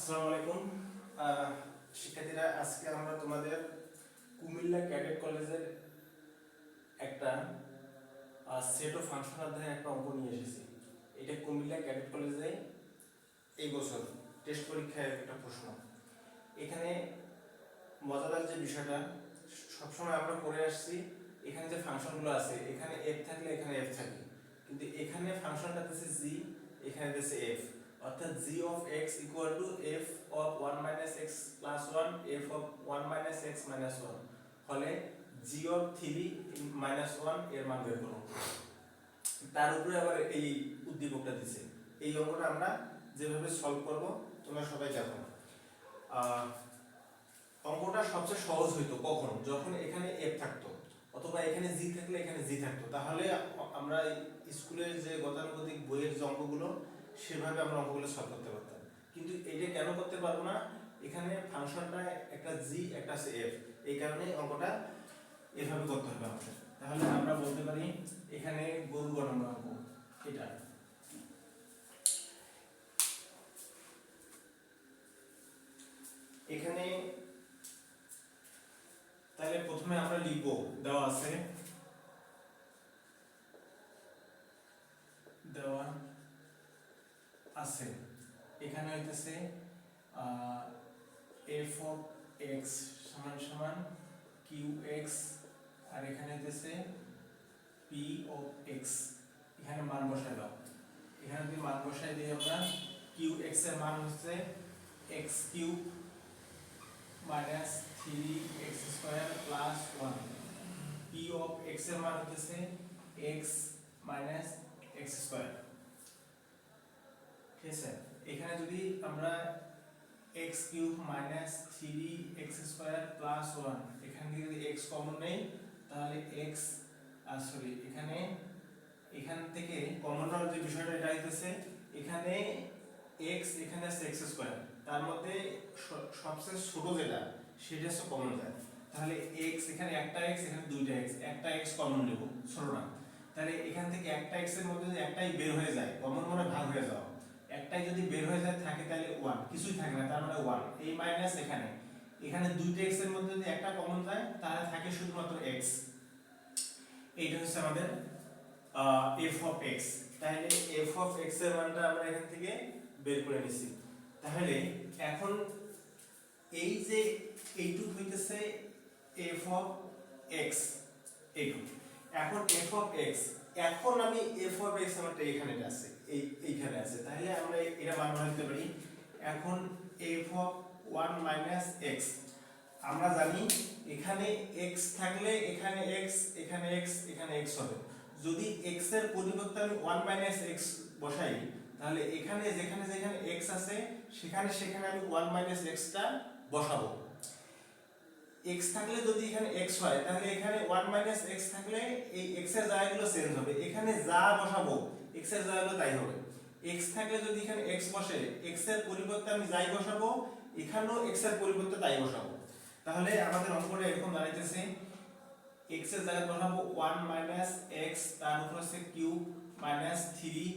আসসালামু আলাইকুম শিক্ষার্থীরা, আজকে আমরা তোমাদের কুমিল্লা ক্যাডেট কলেজের একটা সেট অফ ফাংশন অধ্যায়ের একটা অঙ্ক নিয়ে এসেছি। এটা কুমিল্লা ক্যাডেট কলেজে এই বছর টেস্ট পরীক্ষায় একটা প্রশ্ন। এখানে মজাদার যে বিষয়টা, সবসময় আমরা পড়ে আসছি এখানে যে ফাংশনগুলো আছে, এখানে এফ থাকলে এখানে এফ থাকে, কিন্তু এখানে ফাংশনটা দিচ্ছে জি, এখানে দিচ্ছে এফ, অর্থাৎ G of X equal to F of 1 minus X plus 1 F of 1 minus X minus 1 হলে জি অফ 3 মাইনাস 1 এর মান বের করো। তার উপরে আবার এই উদ্দীপকটা দিছে। এই অঙ্কটা আমরা যেভাবে সলভ করব তোমরা সবাই দেখো। অঙ্কটা সবচেয়ে সহজ হইতো কখন, যখন এখানে এফ থাকতো অথবা এখানে জি থাকলে এখানে জি থাকতো, তাহলে আমরা স্কুলের যে গতানুগতিক বইয়ের যে অঙ্কগুলো সেভাবে আমরা অঙ্কগুলো সলভ করতে পারতাম। কিন্তু এটা কেন করতে পারবো না? এখানে ফাংশনটা একটা জি একটা আছে এফ, এই কারণে অঙ্কটা এভাবে করতে হবে আমাদের। তাহলে আমরা বলতে পারি এখানে গরু গণনা অঙ্ক এটা। এখানে তাহলে প্রথমে আমরা লিখব, দেওয়া আছে এখানে হইতেছে এফ অফ এক্স সমান সমান কিউ এক্স, আর এখানে হইতেছে পি অফ এক্স। এখানে মান বসাই দাও। এখানে যদি মান বসাই দিই আমরা, কিউ এক্স এর মান হচ্ছে x cube minus 3x square plus 1, P of x এর মান হচ্ছে x মাইনাস এক্স স্কয়ার। ঠিক আছে, এখানে যদি আমরা x cube minus 3x square plus 1 এখান থেকে যদি x কমন নেই, তাহলে x এখান থেকে কমন নেওয়ার যে বিষয়টা এটা হইতেছে, এখানে x এখানে আছে x স্কয়ার, তার মধ্যে সবচেয়ে ছোট যেটা সেটা হচ্ছে কমন যায়। তাহলে x এখানে একটা x এখানে দুইটা x, একটা x কমন নেব ছোটটা, তাহলে এখান থেকে একটা x এর মধ্যে যদি একটাই বের হয়ে যায়, কমন মানে ভাগ হয়ে যাওয়া, একটাই যদি বের হয়ে যায় থাকে তাহলে 1, কিছুই থাকে না তার মানে 1। এই মাইনাস এখানে দুইটা x এর মধ্যে যদি একটা কমন যায় তাহলে থাকে শুধুমাত্র x। এইটা হচ্ছে আমাদের f অফ x। তাহলে f অফ x এর মানটা আমরা এখান থেকে বের করে নিছি। তাহলে এখন এই যে এইটুকু হইতেছে f অফ x, এইটুকু। এখন f অফ x, এখন আমি f অফ x আমারটা এখানে আছে, এইখানে আছে, তাহলে আমরা এটা মান বসাতে পারি। এখন f অফ 1 মাইনাস x, আমরা জানি এখানে x থাকলে এখানে x এখানে x এখানে x হবে। যদি x এর পরিবর্তে আমি 1 মাইনাস x বসাই, তাহলে এখানে যেখানে যেখানে x আছে সেখানে সেখানে আমি 1 মাইনাস x টা বসাবো। x থাকলে যদি এখানে x হয়, তাহলে এখানে 1 মাইনাস x থাকলে এই x এর জায়গাগুলো চেঞ্জ হবে, এখানে যা বসাবো x এর জায়গাগুলো তাই হবে। x থাকলে যদি এখানে x বসে, x এর পরিবর্তে আমি যাই বসাবো এখানেও x এর পরিবর্তে তাই বসাবো। তাহলে আমাদের অঙ্কটা এরকম দাঁড়াইতেছে, x এর জায়গায় বসাবো 1 মাইনাস x, তার উপর আছে কিউব মাইনাস 3,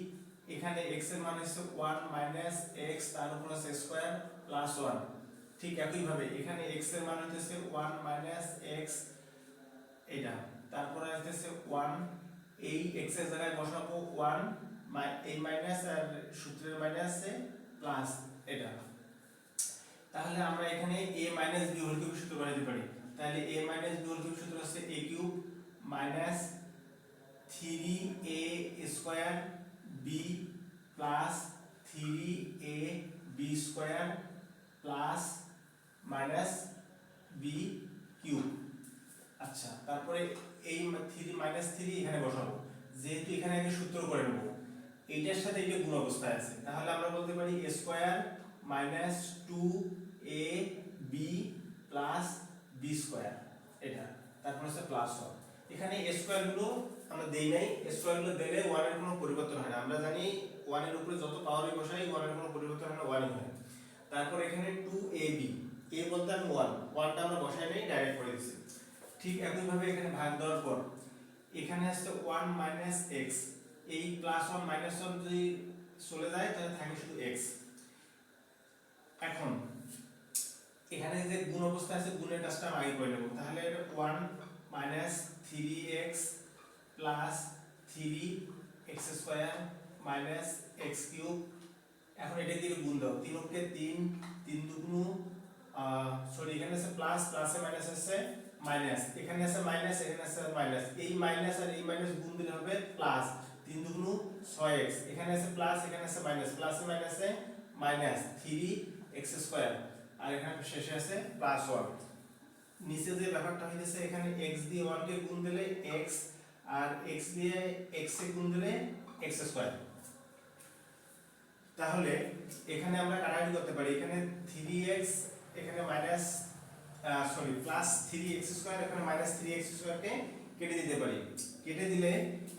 এখানে x এর মান হচ্ছে 1 মাইনাস x, তার উপর আছে স্কয়ার প্লাস 1। ঠিক একই ভাবে এখানে x এর মান হচ্ছে 1 মাইনাস x, এটা তারপর আসছে 1, এই x এর জায়গায় বসাবো 1, এই মাইনাস আর সূত্রের মাইনাসে প্লাস এটা। তাহলে আমরা এখানে a minus b whole cube সূত্র বানাতে পারি। তাহলে a minus b whole cube সূত্র হচ্ছে a cube minus 3a square b plus 3ab square plus minus b cube. আচ্ছা, তারপরে এই 3 মাইনাস 3 এখানে বসাবো, যেহেতু এখানে আগে সূত্র করে নেব, এইটার সাথে এটা গুণ অবস্থায় আছে, তাহলে আমরা বলতে পারি a square minus 2ab plus b square, এটা তারপর হচ্ছে প্লাস 1। এখানে a স্কয়ার গুলো আমরা দেই নাই, a স্কয়ার গুলো দিলে 1 এর কোনো পরিবর্তন হয় না। আমরা জানি 1 এর উপরে যত পাওয়ারই বসাই 1 এর কোনো পরিবর্তন হয় না, 1ই হয়। তারপর এখানে 2ab, a বলতে আমি 1 টা আমরা বসাই নাই, ডাইরেক্ট করে দিছি। ঠিক একই ভাবে এখানে ভাগ দেওয়ার পর এখানে আসছে 1 মাইনাস x, এই প্লাস 1 মাইনাস 1 যদি চলে যায় তাহলে থাকে শুধু x। এখন গুণ অবস্থায় আছে, গুণের কাজটা আমি আগে করে নেব। তাহলে 1 minus 3x plus 3x square minus x cube. এখন এটা দিয়ে গুণ দাও, 3 কে 3, 3 দুগুণ সরি এখানে আছে প্লাস, প্লাসে মাইনাস আছে মাইনাস, এখানে আছে মাইনাস, এখানে আছে মাইনাস, এই মাইনাস আর এই মাইনাস গুণ দিলে হবে প্লাস, 3 দুগুণ 6x, এখানে আছে প্লাস, এখানে আছে মাইনাস, প্লাসে মাইনাসে মাইনাস 3x স্কয়ার, আর এখানে শেষে আছে প্লাস 1। নিচে যে ব্যাপারটা হইতেছে এখানে x দিয়ে 1 কে গুণ দিলে x, আর x দিয়ে x এ গুণ দিলে x স্কয়ার। তাহলে এখানে আমরা কাটাকাটি করতে পারি, এখানে 3x এখানে minus sorry plus 3x square, এখানে মাইনাস 3x স্কয়ার কে কেটে দিতে পারি। কেটে দিলে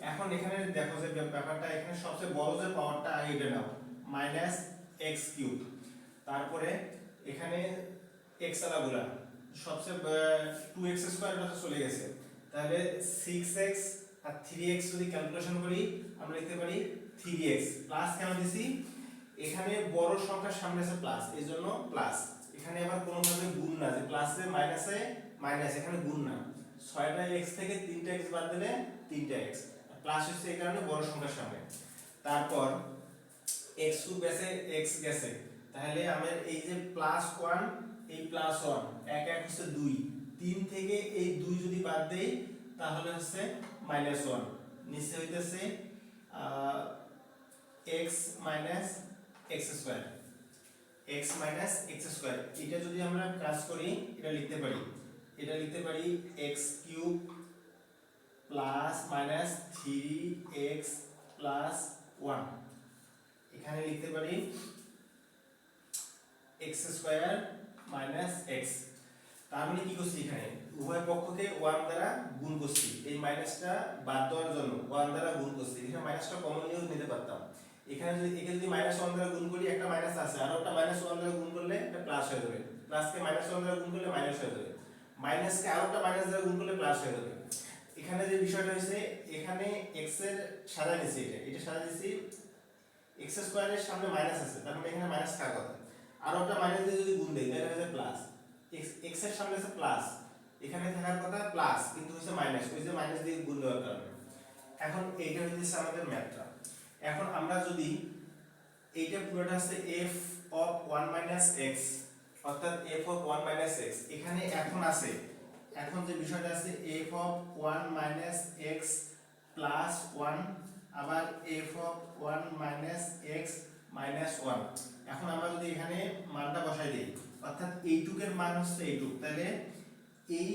এখন এখানে দেখো যে ব্যাপারটা এখানে সবচেয়ে বড় যে পাওয়ারটা এটা নাও মাইনাস x কিউব, তারপরে এখানে x আলাগুলা সবচেয়ে 2x স্কয়ারটা তো চলে গেছে, তাহলে 6x আর 3x যদি ক্যালকুলেশন করি আমরা লিখতে পারি 3x প্লাস কেন দিছি, এখানে বড় সংখ্যার সামনে আছে প্লাস, এজন্য প্লাস। এখানে আবার কোনোভাবে গুণ না, যে প্লাসে মাইনাসে মাইনাস, এখানে গুণ না, 6টা x থেকে 3টা x বাদ দিলে 3টা x, প্লাস হচ্ছে এই কারণে বড় সংখ্যার সামনে। তারপর x কিউব গেছে, x গেছে, তাহলে আমার এই যে প্লাস 1 এই প্লাস 1 এক এক হচ্ছে 2, 3 থেকে এই 2 যদি বাদ দেই তাহলে হচ্ছে মাইনাস 1, নিচে হইতেছে x minus x square, x minus x square. এটা যদি আমরা কাজ করি এটা লিখতে পারি, এটা লিখতে পারি x cube plus minus 3x plus 1, এখানে লিখতে পারি x স্কয়ার মাইনাস x। তার মানে কি করছি, এখানে উভয় পক্ষকে 1 দ্বারা গুণ করছি, এই মাইনাসটা বাদ দেওয়ার জন্য 1 দ্বারা গুণ করছি, এখানে মাইনাসটা কমন নিয়েও নিতে পারতাম। এখানে যদি মাইনাস 1 দ্বারা গুণ করি একটা মাইনাস আছে, আর একটা মাইনাস 1 দ্বারা গুণ করলে এটা প্লাস হয়ে যাবে, প্লাসকে মাইনাস 1 দ্বারা গুণ করলে মাইনাস হয়ে যাবে, মাইনাসকে আর একটা মাইনাস দ্বারা গুণ করলে প্লাস হয়ে যাবে। এখানে যে বিষয়টা হইছে এখানে x এর সাজা নিছি, এটা সাজা দিছি x স্কয়ারের সামনে মাইনাস আছে, তার মানে এখানে মাইনাস থাকার কথা, আর একটা মাইনাস দিয়ে যদি গুণ দেই তাহলে হবে প্লাস, x এর সামনে আছে প্লাস, এখানে থাকার কথা প্লাস কিন্তু হচ্ছে মাইনাস, ওই যে মাইনাস দিয়ে গুণ দেওয়ার কারণে। এখন এইটা হচ্ছে আমাদের ম্যাথটা। এখন আমরা যদি এইটা পুরোটা আছে f of 1 - x, অর্থাৎ f of 1 - x এখানে এখন আছে, এখন যে বিষয়টা আছে f of 1 - x প্লাস 1, আবার f of 1 - x মাইনাস 1। এখন আমরা যদি এখানে মানটা বসাই দিই, অর্থাৎ এইটুকের মান হচ্ছে এইটুক, তাহলে এই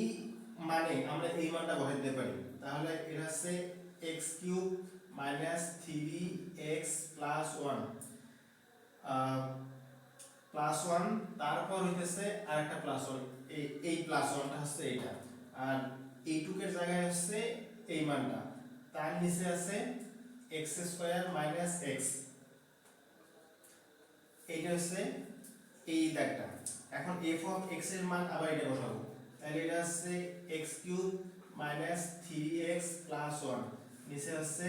মানে আমরা এই মানটা বসাই দিতে পারি, তাহলে এটা হচ্ছে x cube minus 3x plus 1 plus 1, তারপর হইতেছে আরেকটা প্লাস 1, এই প্লাস 1টা হচ্ছে এইটা, আর এইটুকের জায়গায় হচ্ছে এই মানটা, তার নিচে আছে x স্কয়ার মাইনাস x, এইটা হচ্ছে এই দাগটা। এখন f of x এর মান আবার এটা বসাবো, তাহলে এটা হচ্ছে x cube minus 3x plus 1, নিচে হচ্ছে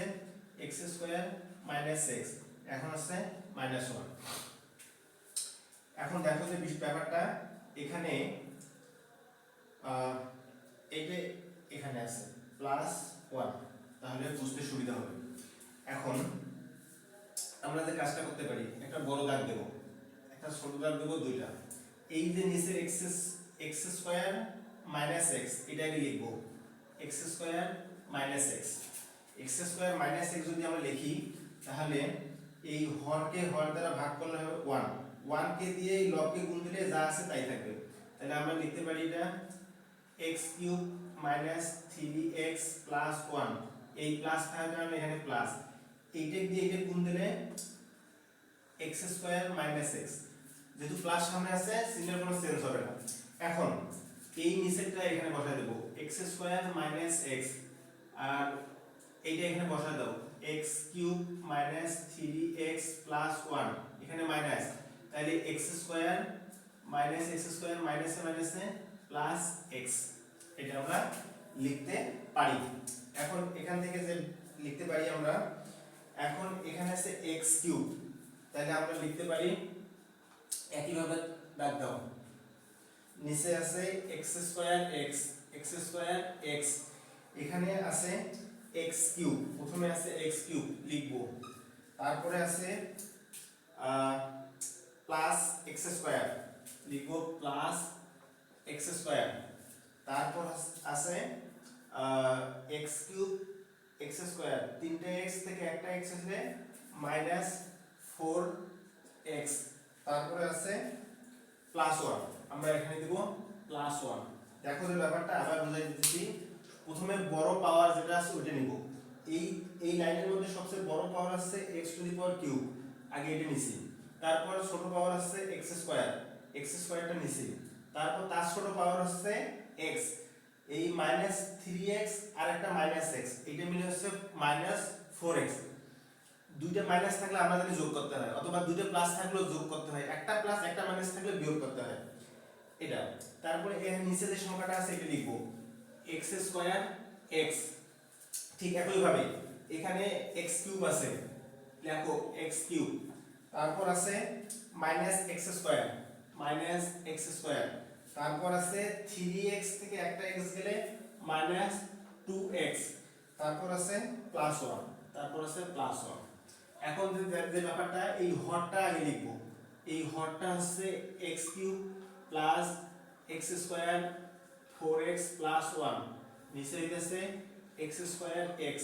x স্কয়ার মাইনাস x, এখন হচ্ছে মাইনাস 1। এখন দেখো যে ব্যাপারটা এখানে এইটা এখানে আছে প্লাস 1, তাহলে বুঝতে সুবিধা হবে। এখন আমরা যে কাজটা করতে পারি, একটা বড় দাগ দেব, একটা ছোট দাগ দেব, দুইটা, এই যে নিচের x স্কয়ার মাইনাস x এটাকে লিখবো x square minus x, x square minus x যদি আমরা লিখি তাহলে এই হরকে হর দ্বারা ভাগ করলে হবে 1, 1 কে দিয়ে এই লবকে গুণ দিলে যা আছে তাই থাকবে, তাহলে আমরা লিখতে পারি এটা x cube minus 3x plus 1, এই প্লাস থাকার কারণে এখানে প্লাস, এইটা দিয়ে এটা গুণ দিলে x স্কয়ার মাইনাস x, যেহেতু প্লাস সামনে আছে চিহ্নের কোনো চেঞ্জ হবে না। এখন এই নিচেরটা এখানে বসায় দেব x স্কয়ার মাইনাস x, আর এইটা এখানে বসায় দাও x cube minus 3x plus 1, এখানে মাইনাস, তাহলে x square minus x square মাইনাসে মাইনাসে প্লাস x, এটা আমরা লিখতে পারি। এখন এখান থেকে যে লিখতে পারি আমরা, এখন এখানে আছে x কিউব, তাহলে আমরা লিখতে পারি একইভাবে দাগ দাও নিচে আছে x স্কয়ার x এখানে আছে x কিউব, প্রথমে আছে x কিউব লিখবো, তারপরে আছে প্লাস x স্কয়ার লিখবো, প্লাস x স্কয়ার, তারপর আছে x কিউব x স্কয়ার, তিনটে x থেকে একটা x আসলে মাইনাস 4x, তারপরে আছে প্লাস 1, আমরা এখানে দিব প্লাস 1। দেখো যে ব্যাপারটা আবার বুঝাই দিতেছি, প্রথমে বড় পাওয়ার যেটা আছে ওইটা নিব, এই লাইনের মধ্যে সবচেয়ে বড় পাওয়ার আছে x to the power cube, আগে এটা নিছি, তারপর ছোট পাওয়ার আছে x স্কয়ারটা নিছি, তারপর তার ছোট পাওয়ার আছে x, এই মাইনাস 3x আর একটা মাইনাস x, এটা মিলে হচ্ছে মাইনাস 4x। দুইটা মাইনাস থাকলে আমরা জানি যোগ করতে হয়, অথবা দুইটা প্লাস থাকলেও যোগ করতে হয়, একটা প্লাস একটা মাইনাস থাকলে বিয়োগ করতে হয় এটা। তারপরে এর নিচে যে সংখ্যাটা আছে এটা লিখবো x স্কয়ার x, ঠিক একই ভাবে এখানে x কিউব আছে, লেখো x কিউব, তারপর আছে মাইনাস x স্কয়ার, তারপর আছে 3x থেকে একটা x গেলে মাইনাস 2x, তারপর আছে প্লাস 1, এখন যে ব্যাপারটা এই হরটা আগে লিখব, এই হরটা হচ্ছে x cube plus x square 4x plus 1, নিচে হইতেছে x স্কয়ার x,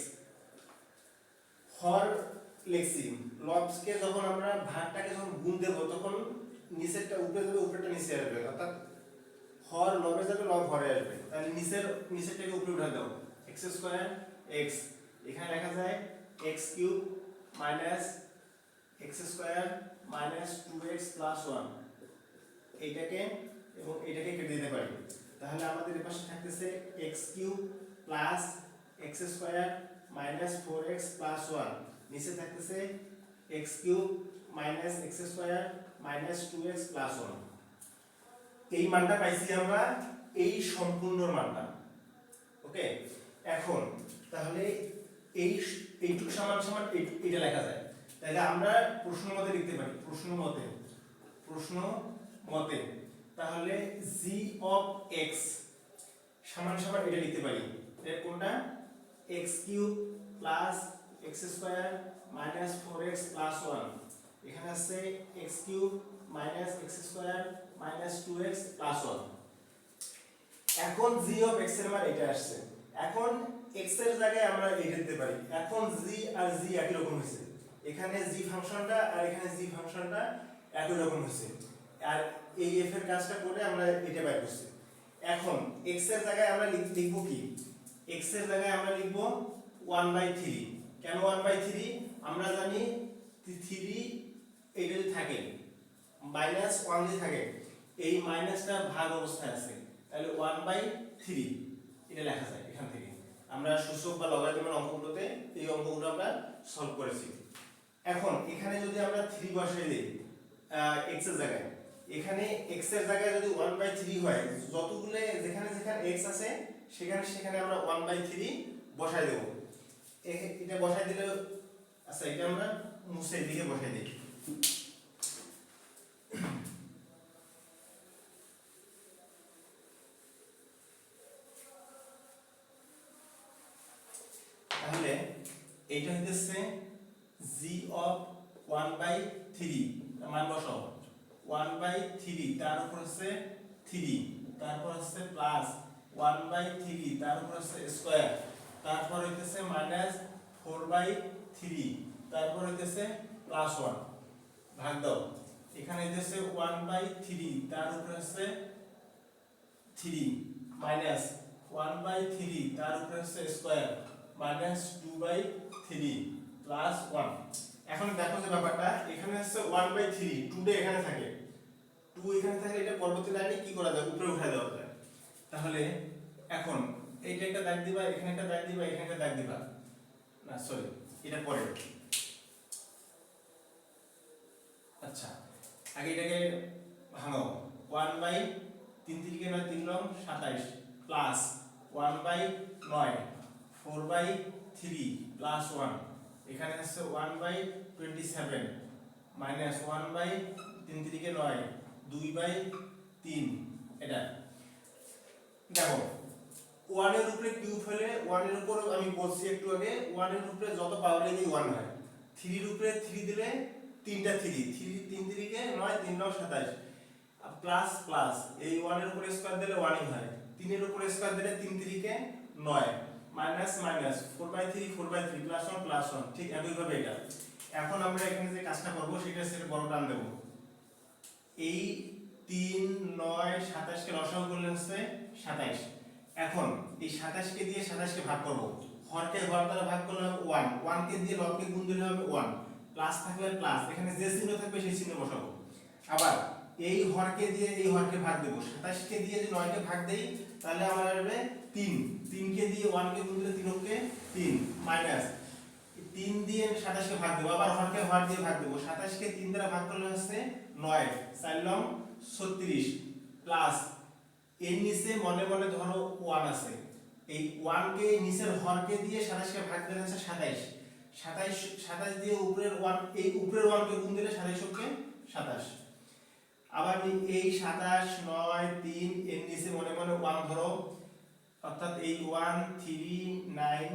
হর লিখছি, লবসকে যখন আমরা ভাগটাকে যখন গুণ দেব তখন নিচেরটা উপরে যাবে, উপরেরটা নিচে আসবে, অর্থাৎ হর লবে যাবে, লব হরে আসবে, তাহলে নিচেরটাকে উপরে উঠা দাও, x স্কয়ার x, এখানে লেখা যায় x cube minus x square minus 2x plus 1, এইটাকে এবং এটাকে কেটে দিতে পারি, তাহলে আমাদের এই পাশে থাকতেছে x cube plus x square minus 4x plus 1, নিচে থাকতেছে x cube minus x square minus 2x plus 1। এই মানটা পাইছি আমরা, এই সম্পূর্ণ মানটা, ওকে। এখন তাহলে এইটুকু সমান সমান এটা লেখা যায়, তাহলে আমরা প্রশ্ন মতে লিখতে পারি, প্রশ্ন মতে তাহলে g অফ x সমান সমান এটা লিখতে পারি, এর কোনটা x cube plus x square minus 4x plus 1, এখানে আছে x cube minus x square minus 2x plus 1। এখন g অফ x এর মান এটা আসছে, এখন x এর জায়গায় আমরা এটা দিতে পারি, এখন g আর g একই রকম হয়েছে, এখানে g ফাংশনটা আর এখানে g ফাংশনটা একই রকম হয়েছে, আর এই f এর কাজটা করে আমরা এটা বের করছি। এখন x এর জায়গায় আমরা লিখব কি, x এর জায়গায় আমরা লিখব 1/3, কেন 1/3, আমরা জানি 3 এইটা যদি থাকে মাইনাস 1 যদি থাকে, এই মাইনাসটা ভাগ অবস্থায় আছে, তাহলে 1/3 এটা লেখা যায়, এখান থেকে আমরা সূচক বা লগারিদমের অঙ্কগুলোতে এই অঙ্কগুলো আমরা সলভ করেছি। এখন এখানে যদি আমরা 3 বসিয়ে দেই x এর জায়গায়, এখানে x এর জায়গায় যদি 1/3 হয়, যতগুলো যেখানে x আছে সেখানে আমরা 1/3 বসাই দেব, এটা বসাই দিলে, আচ্ছা এটা আমরা মুছে দিকে বসাই দিই, তাহলে এইটা হইতেছে g অফ 1/3, মান বসাও 1/3, তার উপর হচ্ছে 3, তারপর হচ্ছে প্লাস 1/3, তার উপর হচ্ছে স্কয়ার, তারপর হইতেছে মাইনাস 4/3, তারপর হইতেছে প্লাস 1, ভাগ দাও, এখানে হইতেছে 1/3, তার উপর হচ্ছে 3 মাইনাস 1/3, তার উপর হচ্ছে স্কয়ার মাইনাস 2/3 প্লাস 1। এখন দেখো যে ব্যাপারটা, এখানে হচ্ছে 1/3, 2 টা এখানে থাকে, 2 এখানে থাকলে এটা পরবর্তী লাইনে কি করা যায়, উপরে উঠায় দেওয়া যায়। তাহলে এখন এইটা একটা দাগ দিবা, এখানে একটা দাগ দিবা, এখানে একটা দাগ দিবা, না সরি এটা পরে, আচ্ছা আগে এটাকে ভাঙো, 1/3 3 9 3 লং 27 প্লাস 1/9 4/3 প্লাস 1, এখানে আছে 1/27 মাইনাস 1/3 9 2/3 এটা দেখো 1 এর উপরে কিউব হলে 1 এর উপর আমি বলছি একটু আগে 1 এর উপরে যত পাওয়ার এই 1 হয় 3 এর উপরে 3 দিলে তিনটা 3 3 কে 9 3 9 27 প্লাস প্লাস এই 1 এর উপরে স্কয়ার দিলে 1 হয় 3 এর উপরে স্কয়ার দিলে 3 3 কে 9 মাইনাস মাইনাস 4/3 4/3 প্লাস 1 প্লাস 1 ঠিক একই ভাবে এটা এখন আমরা এখানে যে কাজটা করব সেটা হচ্ছে বড় টান দেব এই 3 9 27 কে লসাগু করলে হচ্ছে 27 এখন এই 27 কে দিয়ে 27 কে ভাগ করব হরকে হর দ্বারা ভাগ করলে হবে 1 1 কে দিয়ে লবকে গুণ দিলে হবে 1 প্লাস থাকলে প্লাস এখানে যে চিহ্ন থাকবে সেই চিহ্ন বসাবো আবার এই হরকে দিয়ে এই হরকে ভাগ দেব 27 কে দিয়ে যদি 9 কে ভাগ দেই তাহলে আমার আসবে 3 3 কে দিয়ে 1 কে গুণ দিলে 3 কে 3 মাইনাস 3 দিয়ে 27 কে ভাগ দেব আবার হরকে হর দিয়ে ভাগ দেব 27 কে 3 দ্বারা ভাগ করলে হচ্ছে 9 4 লং 36 প্লাস এর নিচে মনে মনে ধরো 1 আছে এই 1 কে নিচের হরকে দিয়ে 27 কে ভাগ দিলে হচ্ছে 27 27 দিয়ে উপরের 1 এই উপরের 1 কে গুণ দিলে 27 কে 27 আবার এই 27 9 3 এর নিচে মনে মনে 1 ধরো অর্থাৎ এই 1 3 9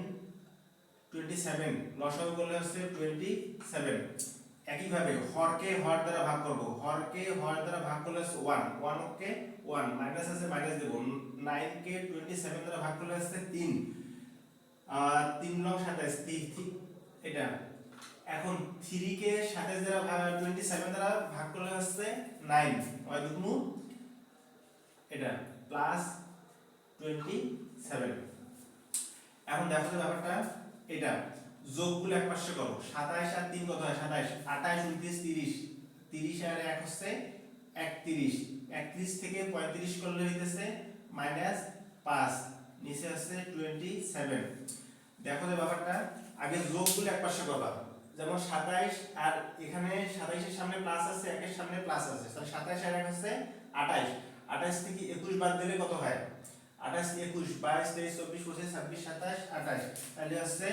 27 লসাগু করলে হচ্ছে 27 একই ভাবে হরকে হর দ্বারা ভাগ করব হরকে হর দ্বারা ভাগ করলে হচ্ছে 1 1 কে 1 মাইনাস আছে মাইনাস দেব 9 কে 27 দ্বারা ভাগ করলে হচ্ছে 3 3 লং 27 এটা এখন 3 কে 27 দ্বারা 27 দ্বারা ভাগ করলে হচ্ছে 9 হয় দুগুণ এটা প্লাস 27 এখন দেখো যে ব্যাপারটা এটা যোগগুলো একপাশে করো 27 আর 3 কত হয় 27 28 29 30 30 আর 1 হচ্ছে 31 31 থেকে 35 করলে হইতেছে মাইনাস 5 নিচে হচ্ছে 27 দেখো যে ব্যাপারটা আগে যোগগুলো একপাশে করবা যেমন 27 আর এখানে 27 এর সামনে প্লাস আছে 1 এর সামনে প্লাস আছে তাহলে 27 আর 1 হচ্ছে 28 28 থেকে 21 বাদ দিলে কত হয় 28 21 22 23 24 25 26 27 28 তাহলে হচ্ছে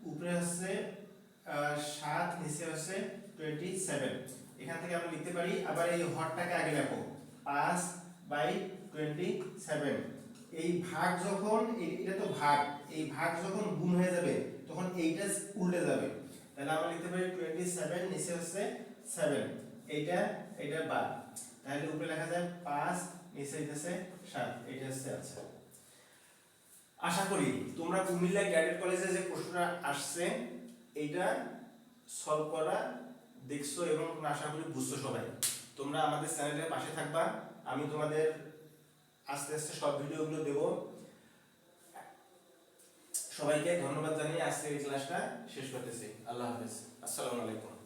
উপরে হচ্ছে 7 নিচে হচ্ছে 27 এখান থেকে আমরা লিখতে পারি আবার এই হরটাকে আগে লেখো 5/27 এই ভাগ যখন এটা তো ভাগ এই ভাগ যখন গুণ হয়ে যাবে তখন এইটা উল্টে যাবে তাহলে আমরা লিখতে পারি 27 নিচে হচ্ছে 7 এইটা বাদ তাহলে উপরে লেখা যায় 5 নিচে হইতেছে 7 এটা হচ্ছে আচ্ছা আশা করি তোমরা কুমিল্লা ক্যাডেট কলেজে যে প্রশ্নটা আসছে এইটা সলভ করা দেখছো এবং আশা করি বুঝছো সবাই তোমরা আমাদের চ্যানেলের পাশে থাকবা আমি তোমাদের আস্তে আস্তে সব ভিডিওগুলো দেব সবাইকে ধন্যবাদ জানিয়ে আজকের এই ক্লাসটা শেষ করতেছি আল্লাহ হাফেজ আসসালামু আলাইকুম